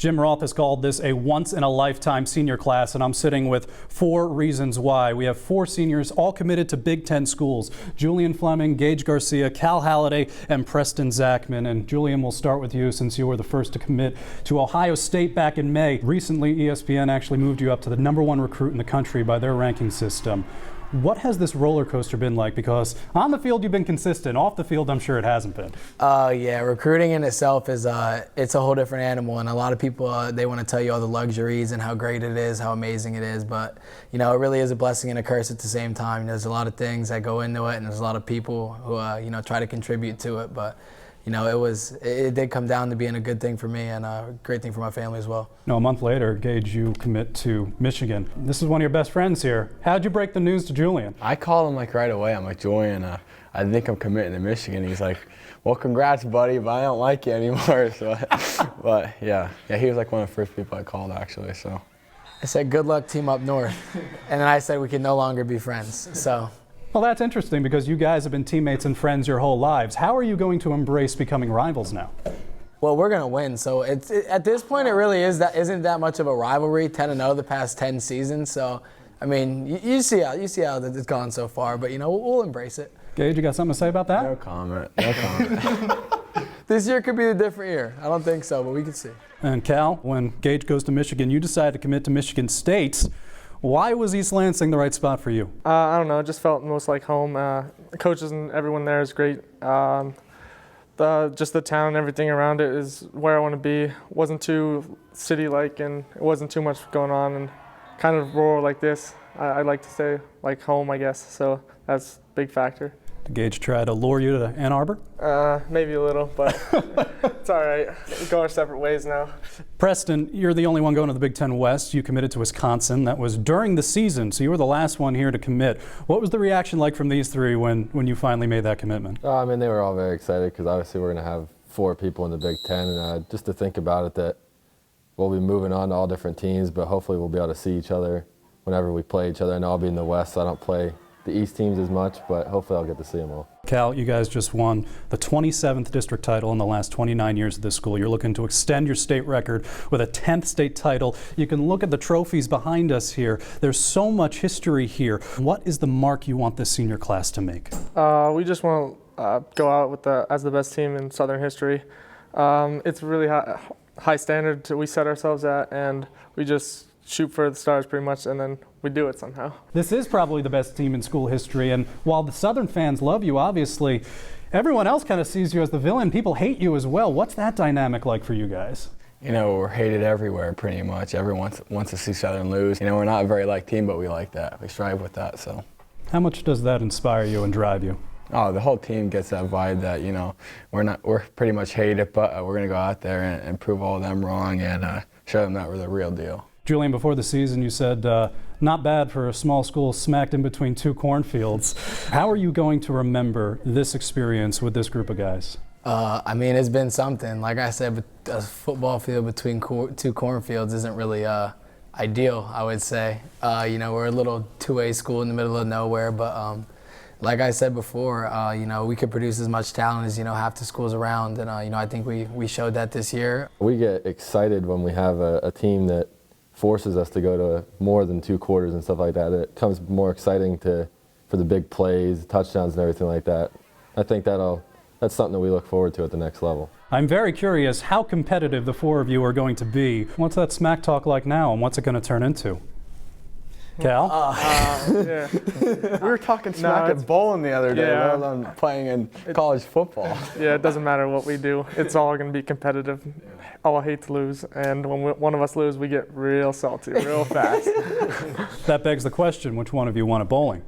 Jim Roth has called this a once-in-a-lifetime senior class, and I'm sitting with 4 reasons why. We have 4 seniors all committed to Big Ten schools: Julian Fleming, Gage Garcia, Cal Halliday, and Preston Zachman. And Julian, we'll start with you since you were the first to commit to Ohio State back in May. Recently, ESPN actually moved you up to the #1 recruit in the country by their ranking system. What has this roller coaster been like? Because on the field you've been consistent. Off the field, I'm sure it hasn't been. Yeah, recruiting in itself is it's a whole different animal, and a lot of people they want to tell you all the luxuries and how great it is, how amazing it is. But it really is a blessing and a curse at the same time. There's a lot of things that go into it, and there's a lot of people who try to contribute to it. But it did come down to being a good thing for me and a great thing for my family as well. A month later, Gage, you commit to Michigan. This is one of your best friends here. How'd you break the news to Julian? I called him right away. I'm like, Julian, I think I'm committing to Michigan. He's like, well, congrats, buddy, but I don't like you anymore. So, but yeah, he was like one of the first people I called actually. So I said, good luck, team up north, and then I said we can no longer be friends. So. Well, that's interesting because you guys have been teammates and friends your whole lives. How are you going to embrace becoming rivals now? Well, we're going to win. So at this point, it really isn't that much of a rivalry. 10-0 the past 10 seasons. So, I mean, you see how it's gone so far. But we'll embrace it. Gage, you got something to say about that? No comment. No comment. This year could be a different year. I don't think so, but we can see. And Cal, when Gage goes to Michigan, you decide to commit to Michigan State. Why was East Lansing the right spot for you? I don't know. It just felt most like home. The coaches and everyone there is great. Just the town and everything around it is where I want to be. It wasn't too city-like, and it wasn't too much going on, and kind of rural like this. I like to say like home, I guess. So that's a big factor. Did Gage try to lure you to Ann Arbor? Maybe a little, but it's all right. We go our separate ways now. Preston, you're the only one going to the Big Ten West. You committed to Wisconsin. That was during the season, so you were the last one here to commit. What was the reaction like from these 3 when you finally made that commitment? I mean, they were all very excited because obviously we're going to have 4 people in the Big Ten, and just to think about it that we'll be moving on to all different teams, but hopefully we'll be able to see each other whenever we play each other. I know I'll be in the West, so I don't play the East teams as much, but hopefully I'll get to see them all. Cal, you guys just won the 27th district title in the last 29 years of this school. You're looking to extend your state record with a 10th state title. You can look at the trophies behind us here. There's so much history here. What is the mark you want this senior class to make? We just want to go out as the best team in Southern history. It's really high standard we set ourselves at, and we just shoot for the stars pretty much, and then we do it somehow. This is probably the best team in school history, and while the Southern fans love you, obviously, everyone else kind of sees you as the villain. People hate you as well. What's that dynamic like for you guys? We're hated everywhere pretty much. Everyone wants to see Southern lose. We're not a very liked team, but we like that. We strive with that. So, how much does that inspire you and drive you? Oh, the whole team gets that vibe that we're pretty much hated, but we're going to go out there and prove all of them wrong and show them that we're the real deal. Julian, before the season, you said not bad for a small school smacked in between 2 cornfields. How are you going to remember this experience with this group of guys? I mean, it's been something. Like I said, a football field between 2 cornfields isn't really ideal, I would say. We're a little 2A school in the middle of nowhere, but like I said before, we could produce as much talent as, half the schools around, and, I think we showed that this year. We get excited when we have a team that forces us to go to more than 2 quarters and stuff like that. It becomes more exciting for the big plays, touchdowns, and everything like that. I think that's something that we look forward to at the next level. I'm very curious how competitive the 4 of you are going to be. What's that smack talk like now, and what's it going to turn into? Cal? Yeah. We were talking smack at bowling the other day, yeah. let alone playing in college football. Yeah, it doesn't matter what we do. It's all going to be competitive. All hate to lose, and when one of us lose, we get real salty, real fast. That begs the question, which one of you won at bowling?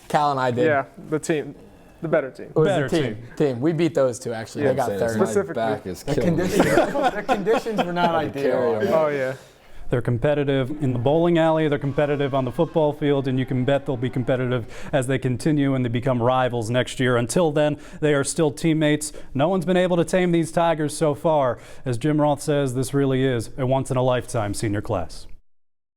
Cal and I did. Yeah, the team. The better team. It was better the team. We beat those 2, actually. They got third. Specifically. My back is The killing me. conditions were not ideal. Oh, yeah. They're competitive in the bowling alley, they're competitive on the football field, and you can bet they'll be competitive as they continue and they become rivals next year. Until then, they are still teammates. No one's been able to tame these Tigers so far. As Jim Roth says, this really is a once-in-a-lifetime senior class.